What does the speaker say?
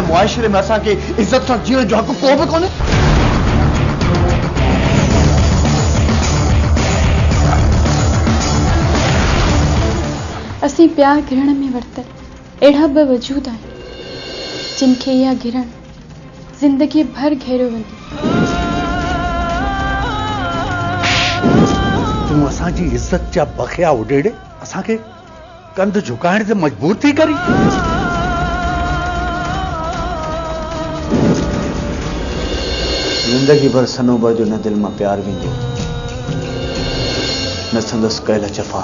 इन मुआशरे में असा के इज्जत से जीवन जो हक को भी कोने। असी प्यार घिरण में वरतल एड़ा ब वजूद है जिनके यह घिरण जिंदगी भर घेरो वंदी। तू असा जी इज्जत जा बखिया उडेड़े असा के कंध झुकाइण से मजबूर थी करी। जिंदगी भर सनोबर जो न दिल में प्यार विंदो न संदस कयल जफ़ा